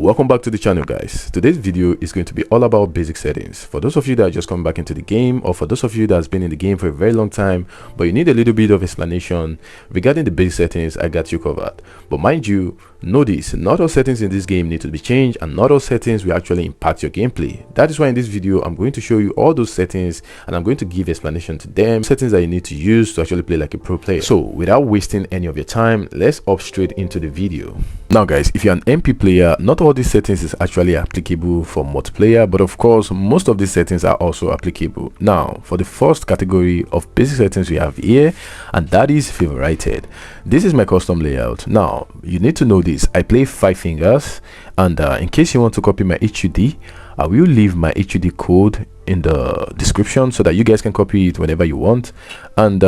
Welcome back to the channel, guys. Today's video is going to be all about basic settings. For those of you that are just coming back into the game, or for those of you that has been in the game for a very long time but you need a little bit of explanation regarding the basic settings, I got you covered. But mind you, know this, not all settings in this game need to be changed, and not all settings will actually impact your gameplay. That is why in this video I'm going to show you all those settings and I'm going to give explanation to them, settings that you need to use to actually play like a pro player. So without wasting any of your time, let's hop straight into the video. Now guys, if you're an MP player, not all these settings is actually applicable for multiplayer, but of course most of these settings are also applicable. Now for the first category of basic settings we have here, and that is favorited. This is my custom layout. Now you need to know this, I play 5 fingers, and in case you want to copy my HUD, I will leave my HUD code in the description so that you guys can copy it whenever you want. And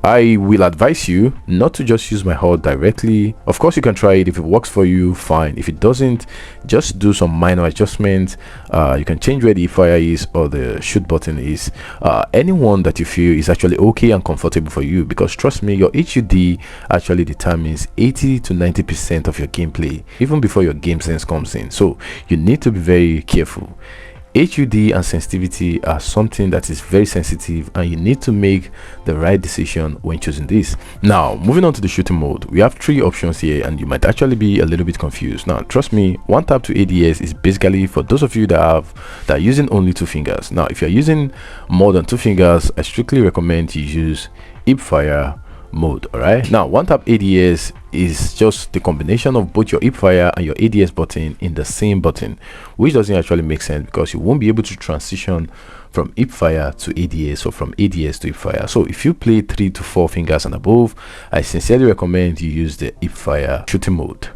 I will advise you not to just use my HUD directly. Of course you can try it. If it works for you, fine. If it doesn't, just do some minor adjustments. You can change where the fire is or the shoot button is, anyone that you feel is actually okay and comfortable for you, because trust me, your HUD actually determines 80 to 90% of your gameplay even before your game sense comes in. So you need to be very careful. HUD and sensitivity are something that is very sensitive, and you need to make the right decision when choosing this. Now moving on to the shooting mode, we have 3 options here, and you might actually be a little bit confused. Now trust me, one tap to ADS is basically for those of you that are using only 2 fingers. Now if you're using more than 2 fingers, I strictly recommend you use hip fire mode. All right, now one tap ADS is just the combination of both your hip fire and your ADS button in the same button, which doesn't actually make sense because you won't be able to transition from hip fire to ADS or from ADS to hip fire. So if you play 3 to 4 fingers and above, I sincerely recommend you use the hip fire shooting mode.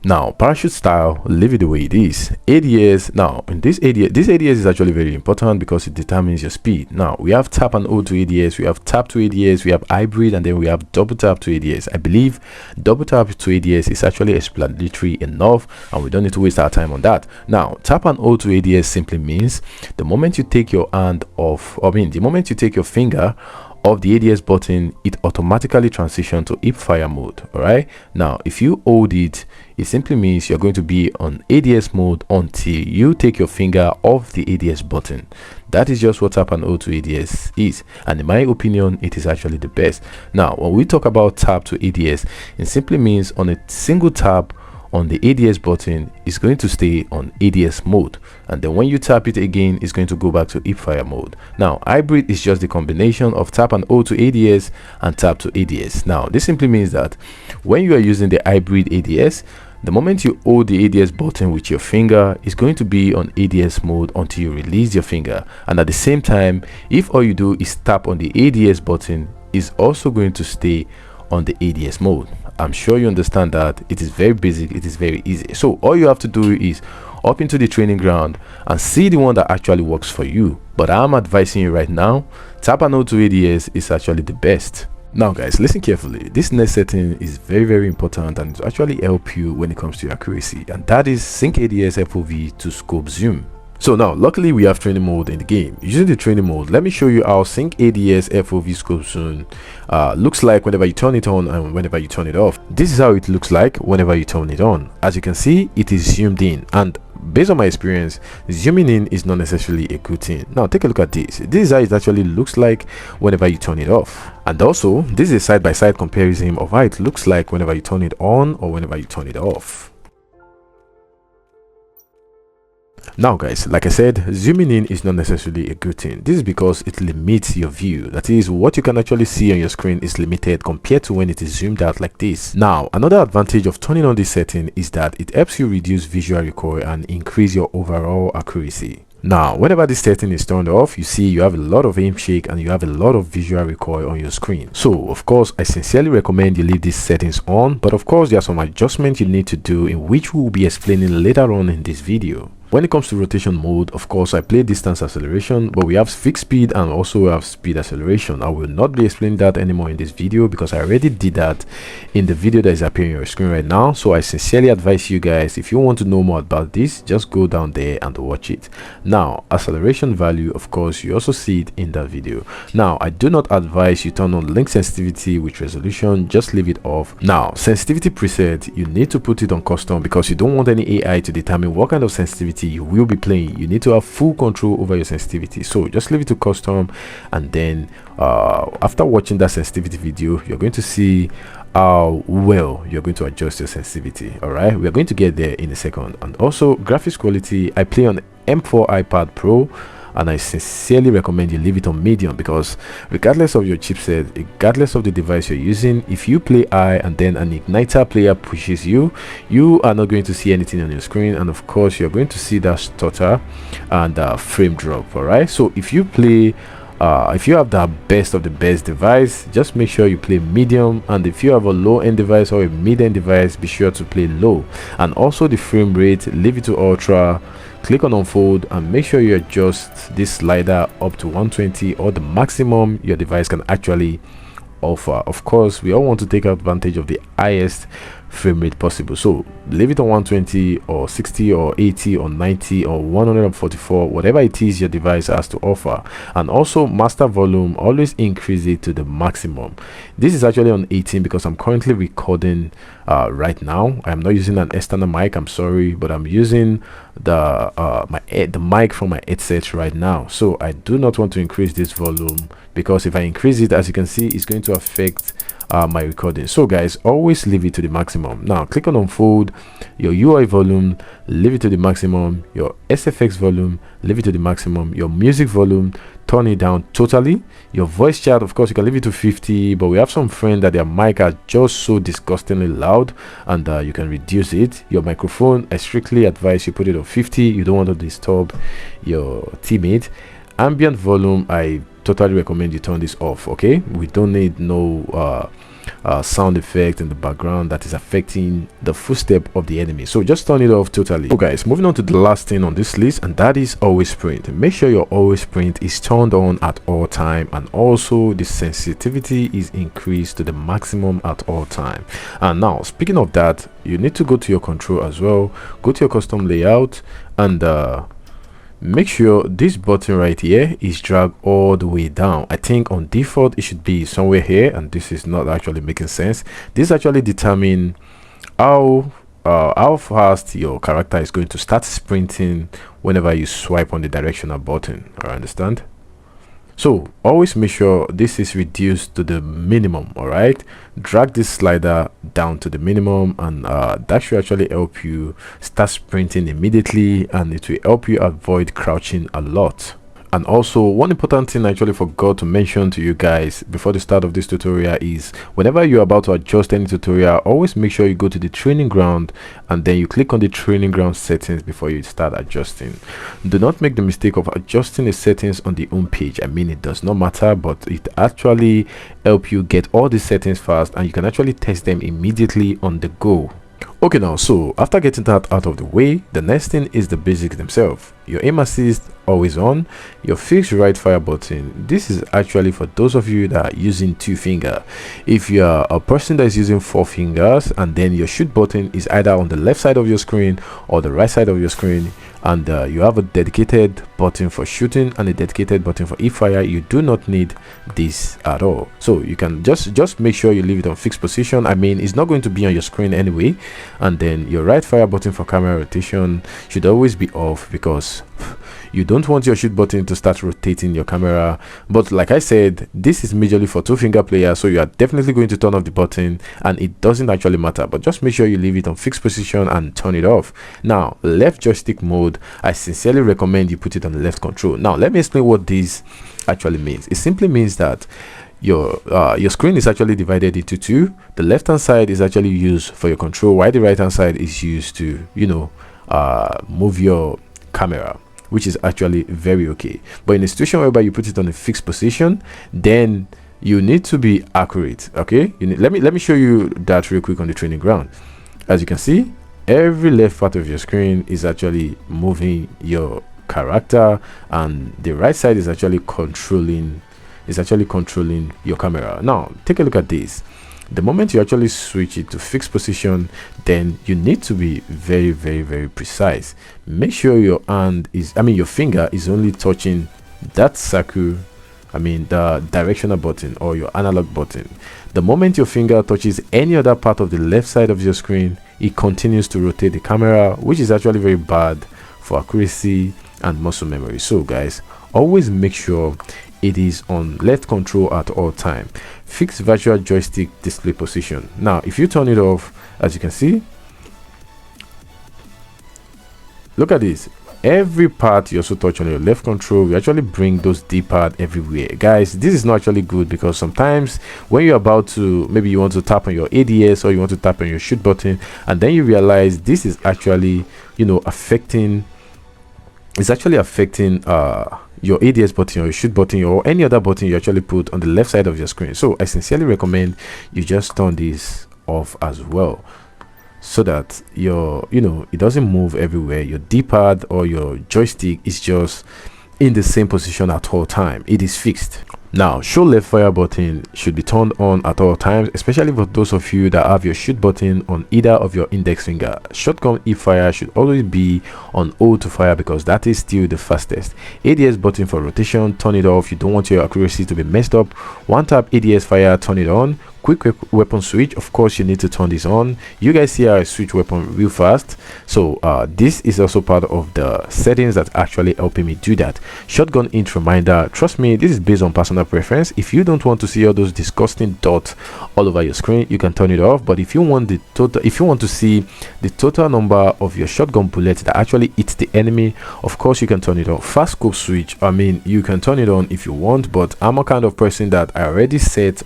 Now parachute style, leave it the way it is. ADS, now in this ADS is actually very important because it determines your speed. Now we have tap and hold to ADS, we have tap to ADS, we have hybrid, and then we have double tap to ADS. I believe double tap to ADS is actually explanatory enough, and we don't need to waste our time on that. Now tap and hold to ADS simply means the moment you take your hand off, the moment you take your finger of the ADS button, it automatically transitions to hip fire mode. All right, now if you hold it, it simply means you're going to be on ADS mode until you take your finger off the ADS button. That is just what tap and hold to ADS is, and in my opinion it is actually the best. Now when we talk about tap to ADS, it simply means on a single tap on the ADS button is going to stay on ADS mode, and then when you tap it again, it's going to go back to hip fire mode. Now hybrid is just the combination of tap and hold to ADS and tap to ADS. Now this simply means that when you are using the hybrid ADS, the moment you hold the ADS button with your finger, is going to be on ADS mode until you release your finger, and at the same time, if all you do is tap on the ADS button, is also going to stay on the ADS mode. I'm sure you understand that. It is very basic, it is very easy. So all you have to do is up into the training ground and see the one that actually works for you. But I'm advising you right now, tap and hold to ADS is actually the best. Now guys, listen carefully. This next setting is very important, and it actually help you when it comes to your accuracy, and that is sync ADS FOV to scope zoom. So now luckily we have training mode in the game. Using the training mode, let me show you how sync ADS FOV scope zoom looks like whenever you turn it on and whenever you turn it off. This is how it looks like whenever you turn it on. As you can see, it is zoomed in, and based on my experience, zooming in is not necessarily a good thing. Now take a look at this. This is how it actually looks like whenever you turn it off, and also this is a side-by-side comparison of how it looks like whenever you turn it on or whenever you turn it off. Now guys, like I said, zooming in is not necessarily a good thing. This is because it limits your view. That is, what you can actually see on your screen is limited compared to when it is zoomed out like this. Now another advantage of turning on this setting is that it helps you reduce visual recoil and increase your overall accuracy. Now whenever this setting is turned off, you see you have a lot of aim shake and you have a lot of visual recoil on your screen. So of course I sincerely recommend you leave these settings on, but of course there are some adjustments you need to do, in which we will be explaining later on in this video. When it comes to rotation mode, of course, I play distance acceleration, but we have fixed speed and also we have speed acceleration. I will not be explaining that anymore in this video because I already did that in the video that is appearing on your screen right now. So I sincerely advise you guys, if you want to know more about this, just go down there and watch it. Now, acceleration value, of course, you also see it in that video. Now, I do not advise you turn on link sensitivity with resolution, just leave it off. Now, sensitivity preset, you need to put it on custom because you don't want any AI to determine what kind of sensitivity you will be playing. You need to have full control over your sensitivity, so just leave it to custom. And then after watching that sensitivity video, you're going to see how well you're going to adjust your sensitivity. All right, we are going to get there in a second. And also graphics quality, I play on M4 iPad Pro, and I sincerely recommend you leave it on medium because regardless of your chipset, regardless of the device you're using, if you play high and then an igniter player pushes you, you are not going to see anything on your screen, and of course you're going to see that stutter and frame drop. All right, so if you play if you have the best of the best device, just make sure you play medium, and if you have a low-end device or a mid-end device, be sure to play low. And also the frame rate, leave it to ultra, click on unfold, and make sure you adjust this slider up to 120 or the maximum your device can actually offer. Of course, we all want to take advantage of the highest frame rate possible, so leave it on 120 or 60 or 80 or 90 or 144, whatever it is your device has to offer. And also master volume, always increase it to the maximum. This is actually on 18 because I'm currently recording right now. I'm not using an external mic, I'm sorry, but I'm using the mic from my headset right now, so I do not want to increase this volume because if I increase it, as you can see, it's going to affect my recording. So guys, always leave it to the maximum. Now click on unfold, your UI volume, leave it to the maximum, your SFX volume, leave it to the maximum, your music volume, turn it down totally. Your voice chat, of course, you can leave it to 50, but we have some friends that their mic are just so disgustingly loud, and you can reduce it. Your microphone, I strictly advise you put it on 50. You don't want to disturb your teammate. Ambient volume, I totally recommend you turn this off. Okay, we don't need no sound effect in the background that is affecting the footstep of the enemy, so just turn it off totally. So guys, moving on to the last thing on this list, and that is always sprint. Make sure your always sprint is turned on at all time, and also the sensitivity is increased to the maximum at all time. And now, speaking of that, you need to go to your control as well, go to your custom layout, and make sure this button right here is dragged all the way down. I think on default it should be somewhere here, and this is not actually making sense. This actually determines how fast your character is going to start sprinting whenever you swipe on the directional button. I understand. So always make sure this is reduced to the minimum. All right, drag this slider down to the minimum, and that should actually help you start sprinting immediately, and it will help you avoid crouching a lot. And also, one important thing I actually forgot to mention to you guys before the start of this tutorial is whenever you're about to adjust any tutorial, always make sure you go to the training ground and then you click on the training ground settings before you start adjusting. Do not make the mistake of adjusting the settings on the home page. I mean, it does not matter, but it actually help you get all the settings fast, and you can actually test them immediately on the go. Okay, now, so after getting that out of the way, the next thing is the basics themselves. Your aim assist always on, your fixed right fire button. This is actually for those of you that are using 2 finger. If you are a person that is using 4 fingers, and then your shoot button is either on the left side of your screen or the right side of your screen, and you have a dedicated button for shooting and a dedicated button for fire, you do not need this at all. So you can just make sure you leave it on fixed position. I mean, it's not going to be on your screen anyway. And then your right fire button for camera rotation should always be off because you don't want your shoot button to start rotating your camera. But like I said, this is majorly for 2 finger players, so you are definitely going to turn off the button, and it doesn't actually matter, but just make sure you leave it on fixed position and turn it off. Now, left joystick mode, I sincerely recommend you put it on the left control. Now let me explain what this actually means. It simply means that your screen is actually divided into 2. The left hand side is actually used for your control, while the right hand side is used to, you know, move your camera, which is actually very okay. But in a situation whereby you put it on a fixed position, then you need to be accurate. Okay, let me show you that real quick on the training ground. As you can see, every left part of your screen is actually moving your character, and the right side is actually controlling your camera. Now take a look at this. The moment you actually switch it to fixed position, then you need to be very, very, very precise. Make sure your your finger is only touching that circle, the directional button or your analog button. The moment your finger touches any other part of the left side of your screen, it continues to rotate the camera, which is actually very bad for accuracy and muscle memory. So guys, always make sure it is on left control at all time. Fix virtual joystick display position. Now if you turn it off, as you can see, look at this, every part you also touch on your left control, we actually bring those d-pad everywhere. Guys, this is not actually good, because sometimes when you're about to, maybe you want to tap on your ADS or you want to tap on your shoot button, and then you realize this is actually affecting your ADS button or your shoot button or any other button you actually put on the left side of your screen. So I sincerely recommend you just turn this off as well, so that it doesn't move everywhere. Your d-pad or your joystick is just in the same position at all time. It is fixed. Now show left fire button should be turned on at all times, especially for those of you that have your shoot button on either of your index finger. Shotgun E fire should always be on O to fire, because that is still the fastest. ADS button for rotation, turn it off. You don't want your accuracy to be messed up. One tap ADS fire, turn it on. Quick weapon switch, of course you need to turn this on. You guys see how I switch weapon real fast. So this is also part of the settings that actually helping me do that. Shotgun int reminder, trust me, this is based on personal preference. If you don't want to see all those disgusting dots all over your screen, you can turn it off. But if you want to see the total number of your shotgun bullets that actually hits the enemy, of course you can turn it on. Fast scope switch, you can turn it on if you want, but I'm a kind of person that I already set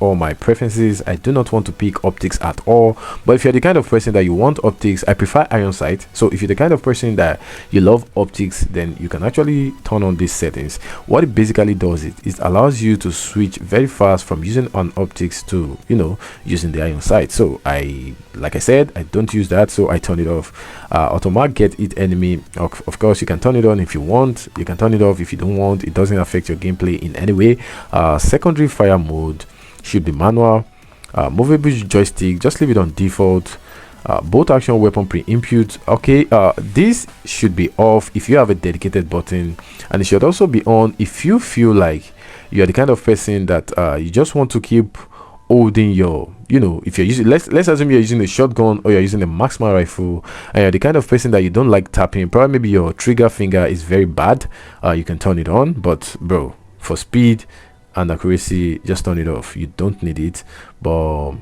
all my preferences. I do not want to pick optics at all. But if you're the kind of person that you want optics, I prefer iron sight. So if you're the kind of person that you love optics, then you can actually turn on these settings. What it basically does, it allows you to switch very fast from using an optics to using the iron sight. So like I said, I don't use that, so I turn it off. Automatic get hit enemy, of course you can turn it on if you want, you can turn it off if you don't want. It doesn't affect your gameplay in any way. Secondary fire mode should be manual. Movable joystick, just leave it on default. Both action weapon pre-input, okay, this should be off if you have a dedicated button, and it should also be on if you feel like you're the kind of person that you just want to keep holding your if you're using, let's assume you're using a shotgun or you're using a marksman rifle, and you're the kind of person that you don't like tapping, probably maybe your trigger finger is very bad, you can turn it on. But bro, for speed and accuracy, just turn it off. You don't need it. But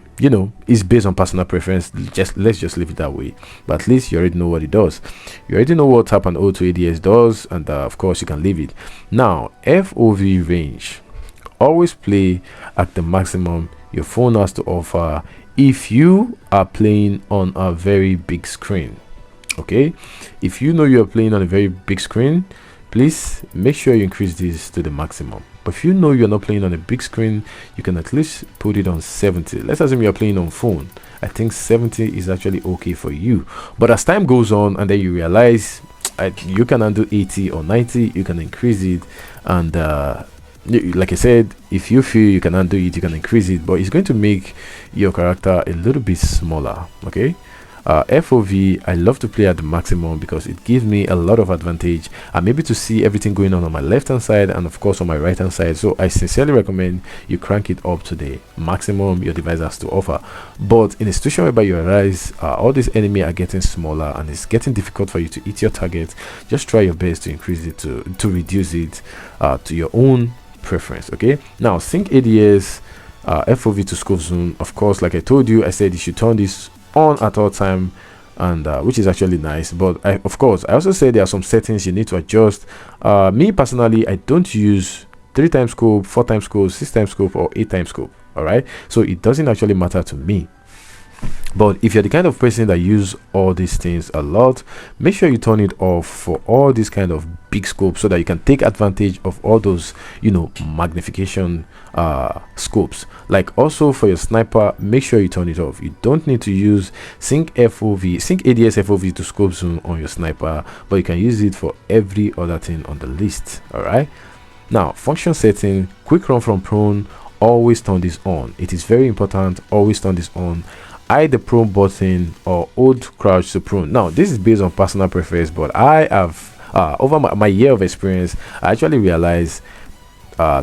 it's based on personal preference. Let's just leave it that way. But at least you already know what it does. You already know what tap and O to ADS does, and of course you can leave it. Now FOV range, always play at the maximum your phone has to offer if you are playing on a very big screen. Okay, if you know you're playing on a very big screen, please make sure you increase this to the maximum. But if you know you're not playing on a big screen, you can at least put it on 70. Let's assume you're playing on phone. I think 70 is actually okay for you. But as time goes on and then you realize you can undo 80 or 90, you can increase it. And like I said, if you feel you can undo it, you can increase it, but it's going to make your character a little bit smaller. Okay, FOV, I love to play at the maximum because it gives me a lot of advantage. I'm able to see everything going on my left hand side and of course on my right hand side. So I sincerely recommend you crank it up to the maximum your device has to offer. But in a situation whereby you realize all these enemies are getting smaller and it's getting difficult for you to hit your target, just try your best to increase it, to reduce it to your own preference. Okay, now sync ADS, FOV to scope zoom. Of course, like I told you, I said you should turn this on at all time, and which is actually nice. But of course I also say there are some settings you need to adjust. Me personally, I don't use 3x scope, 4x scope, 6x scope, or 8x scope. All right, so it doesn't actually matter to me. But if you're the kind of person that use all these things a lot, make sure you turn it off for all these kind of big scopes so that you can take advantage of all those, you know, magnification scopes. Like also for your sniper, make sure you turn it off. You don't need to use sync ADS FOV to scope zoom on your sniper, but you can use it for every other thing on the list. All right, now function setting, quick run from prone, always turn this on. It is very important, always turn this on. Hide the prone button or hold crouch to prone. Now this is based on personal preference, but I have over my year of experience, I actually realized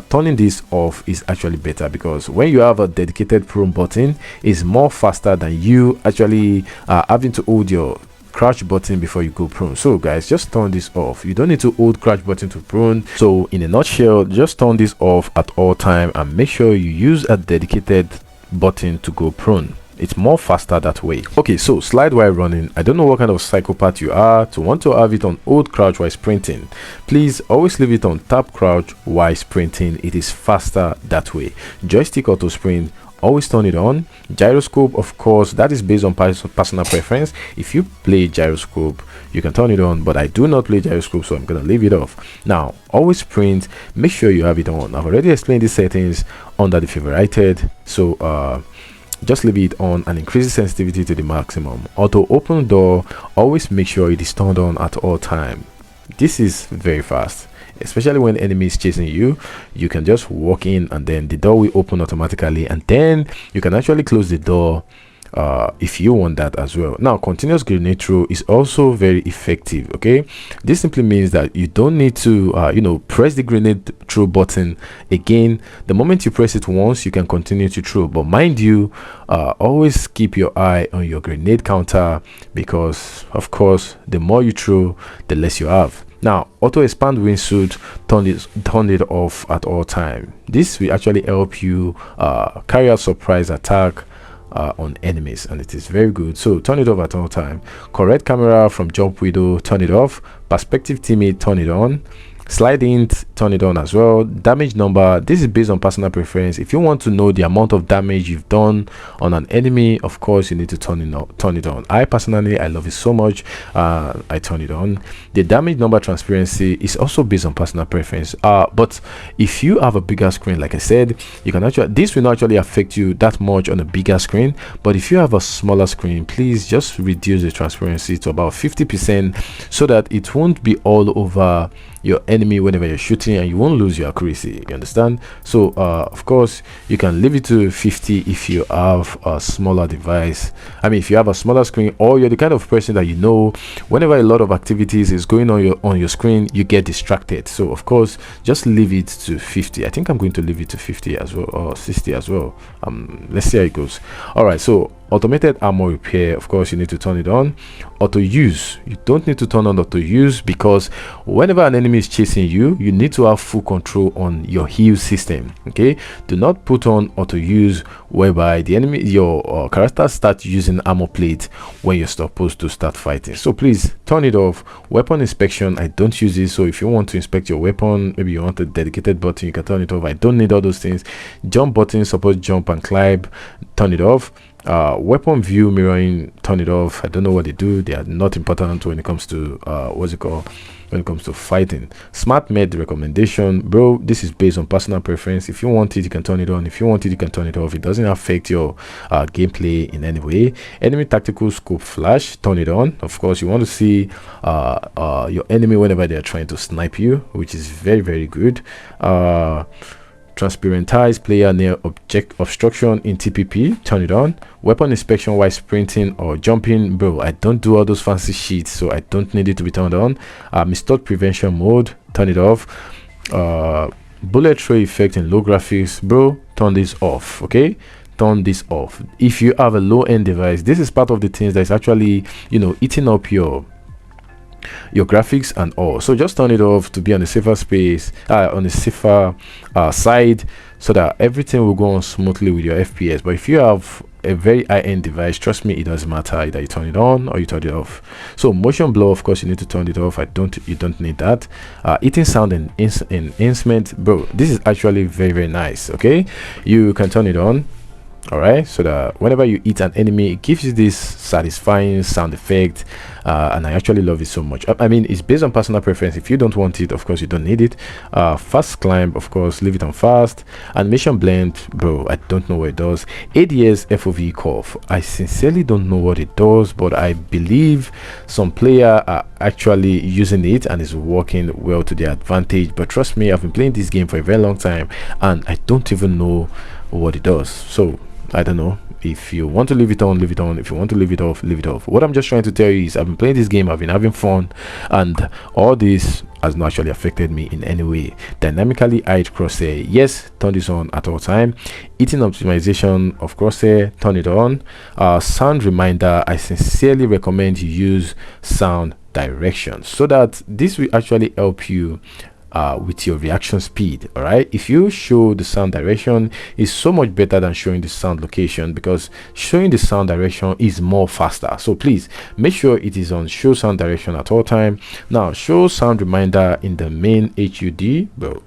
turning this off is actually better, because when you have a dedicated prone button, it's more faster than you actually having to hold your crouch button before you go prone. So guys, just turn this off. You don't need to hold crouch button to prone. So in a nutshell, just turn this off at all time and make sure you use a dedicated button to go prone. It's more faster that way. Okay, so slide while running. I don't know what kind of psychopath you are to want to have it on hold crouch while sprinting. Please always leave it on tap crouch while sprinting. It is faster that way. Joystick auto sprint, always turn it on. Gyroscope, of course, that is based on personal preference. If you play gyroscope, you can turn it on, but I do not play gyroscope, so I'm gonna leave it off. Now always sprint, make sure you have it on. I've already explained these settings under the favorited, so just leave it on and increase the sensitivity to the maximum. Auto open door, always make sure it is turned on at all time. This is very fast, especially when enemy is chasing you. You can just walk in and then the door will open automatically, and then you can actually close the door if you want that as well. Now continuous grenade throw is also very effective. Okay, this simply means that you don't need to you know, press the grenade throw button again. The moment you press it once, you can continue to throw, but mind you, always keep your eye on your grenade counter, because of course the more you throw, the less you have. Now auto expand wingsuit, turn it off at all time. This will actually help you carry out surprise attack on enemies, and it is very good, so turn it off at all time. Correct camera from jump window, turn it off. Perspective teammate, turn it on. Slide in, turn it on as well. Damage number, this is based on personal preference. If you want to know the amount of damage you've done on an enemy, of course you need to turn it on. I personally, I love it so much, I turn it on. The damage number transparency is also based on personal preference, but if you have a bigger screen, like I said, you can actually, this will not actually affect you that much on a bigger screen, but if you have a smaller screen, please just reduce the transparency to about 50% so that it won't be all over your enemy whenever you're shooting, and you won't lose your accuracy, you understand? So of course you can leave it to 50 if you have a smaller device. I mean, if you have a smaller screen, or you're the kind of person that, you know, whenever a lot of activities is going on your screen, you get distracted. So of course just leave it to 50. I think I'm going to leave it to 50 as well, or 60 as well. Let's see how it goes. All right, so automated armor repair, of course you need to turn it on. Auto use, you don't need to turn on auto use, because whenever an enemy is chasing you, you need to have full control on your heal system. Okay, do not put on auto use whereby the enemy, your character starts using armor plate when you're supposed to start fighting. So please turn it off. Weapon inspection, I don't use it, so if you want to inspect your weapon, maybe you want a dedicated button, you can turn it off. I don't need all those things. Jump button, suppose jump and climb, turn it off. Weapon view mirroring, turn it off. I don't know what they do, they are not important when it comes to what's it called, when it comes to fighting. Smart med recommendation, bro, this is based on personal preference. If you want it, you can turn it on. If you want it, you can turn it off. It doesn't affect your gameplay in any way. Enemy tactical scope flash, turn it on. Of course you want to see your enemy whenever they're trying to snipe you, which is very, very good. Transparentize player near object obstruction in TPP, turn it on. Weapon inspection while sprinting or jumping, bro, I don't do all those fancy sheets, so I don't need it to be turned on. Mistake prevention mode, turn it off. Bullet throw effect in low graphics, bro, turn this off. Okay, turn this off. If you have a low-end device, this is part of the things that's actually, you know, eating up your graphics and all, so just turn it off to be on the safer space, on the safer side, so that everything will go on smoothly with your FPS. But if you have a very high-end device, trust me, it doesn't matter, either you turn it on or you turn it off. So motion blur, of course you need to turn it off. You don't need that. Eating sound and enhancement, bro, this is actually very, very nice. Okay, you can turn it on. all right, so that whenever you hit an enemy, it gives you this satisfying sound effect, and I actually love it so much. I mean, it's based on personal preference. If you don't want it, of course you don't need it. Fast climb, of course, leave it on fast. Animation blend, bro, I don't know what it does. ADS FOV curve, I sincerely don't know what it does, but I believe some player are actually using it and is working well to their advantage. But trust me, I've been playing this game for a very long time and I don't even know what it does. So I don't know. If you want to leave it on, leave it on. If you want to leave it off, leave it off. What I'm just trying to tell you is I've been playing this game, I've been having fun, and all this has not actually affected me in any way. Dynamically hide crosshair, yes, turn this on at all time. Eating optimization of crosshair, turn it on. Sound reminder, I sincerely recommend you use sound direction so that this will actually help you with your reaction speed. All right, if you show the sound direction, is so much better than showing the sound location, because showing the sound direction is more faster. So please make sure it is on show sound direction at all time. Now show sound reminder in the main HUD, bro,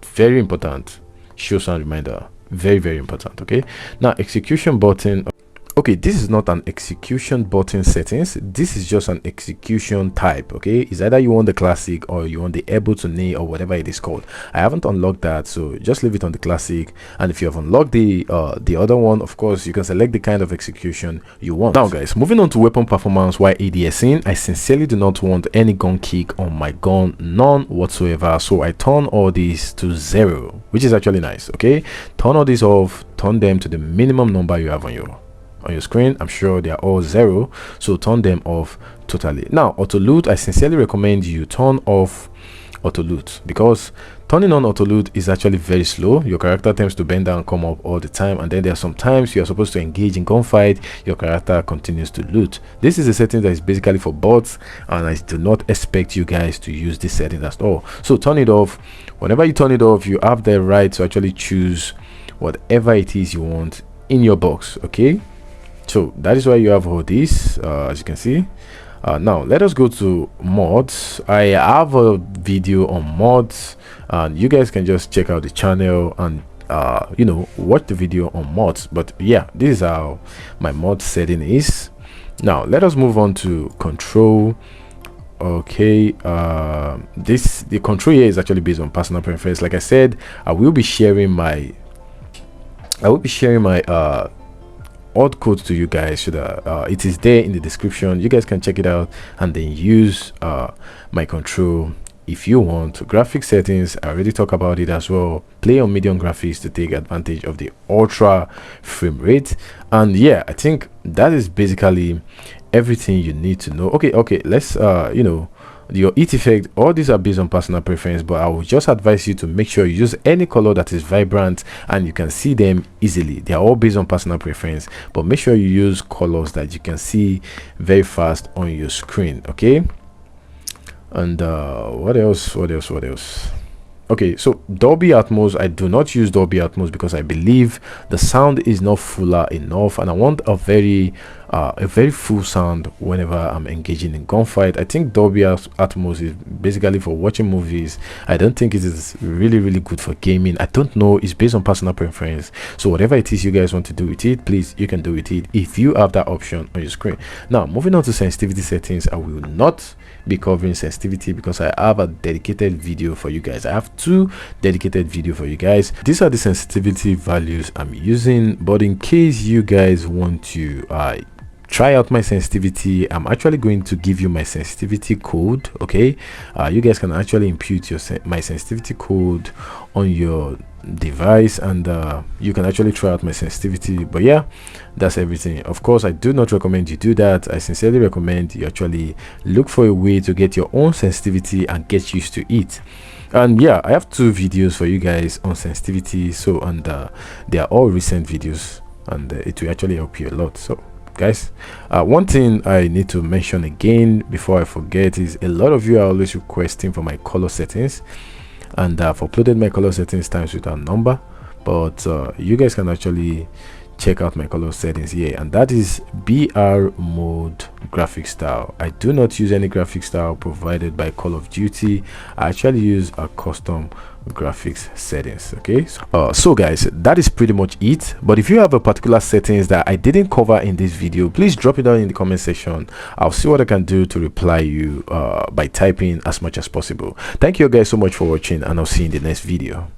very important. Show sound reminder, very important. Okay, now execution button. Okay, this is not an execution button settings, this is just an execution type. Okay, it's either you want the classic or you want the able to knee or whatever it is called. I haven't unlocked that, so just leave it on the classic. And if you have unlocked the other one, of course you can select the kind of execution you want. Now guys, moving on to weapon performance while ADSing, I sincerely do not want any gun kick on my gun, none whatsoever. So I turn all these to 0, which is actually nice. Okay, turn all these off, turn them to the minimum number you have on your screen. I'm sure they are all 0, so turn them off totally. Now auto loot, I sincerely recommend you turn off auto loot, because turning on auto loot is actually very slow. Your character tends to bend down and come up all the time, and then there are some times you are supposed to engage in gunfight, your character continues to loot. This is a setting that is basically for bots, and I do not expect you guys to use this setting at all. So turn it off. Whenever you turn it off, you have the right to actually choose whatever it is you want in your box. Okay, so that is why you have all this, as you can see. Now let us go to mods. I have a video on mods, and you guys can just check out the channel and you know, watch the video on mods. But yeah, this is how my mod setting is. Now let us move on to control. Okay, the control here is actually based on personal preference. Like I said, I will be sharing my odd code to you guys, so that it is there in the description. You guys can check it out and then use my control if you want. Graphic settings, I already talked about it as well. Play on medium graphics to take advantage of the ultra frame rate. And yeah, I think that is basically everything you need to know. Okay, let's you know, your heat effect, all these are based on personal preference, but I would just advise you to make sure you use any color that is vibrant and you can see them easily. They are all based on personal preference, but make sure you use colors that you can see very fast on your screen. Okay, and what else? Okay, so Dolby Atmos, I do not use Dolby Atmos because I believe the sound is not fuller enough, and I want a very full sound whenever I'm engaging in gunfight. I think Dolby Atmos is basically for watching movies. I don't think it is really good for gaming. I don't know, it's based on personal preference. So whatever it is you guys want to do with it, please, you can do with it if you have that option on your screen. Now moving on to sensitivity settings, I will not be covering sensitivity because I have a dedicated video for you guys. I have 2 dedicated video for you guys. These are the sensitivity values I'm using, but in case you guys want to try out my sensitivity, I'm actually going to give you my sensitivity code. Okay, you guys can actually input my sensitivity code on your device, and you can actually try out my sensitivity. But yeah, that's everything. Of course, I do not recommend you do that. I sincerely recommend you actually look for a way to get your own sensitivity and get used to it. And yeah, I have 2 videos for you guys on sensitivity, so, and they are all recent videos, and it will actually help you a lot. So guys, one thing I need to mention again before I forget is a lot of you are always requesting for my color settings, and I've uploaded my color settings times with a number, but you guys can actually check out my color settings here, and that is BR mode graphic style. I do not use any graphic style provided by Call of Duty. I actually use a custom graphics settings. Okay, so guys, that is pretty much it. But if you have a particular settings that I didn't cover in this video, please drop it down in the comment section. I'll see what I can do to reply you by typing as much as possible. Thank you guys so much for watching, and I'll see you in the next video.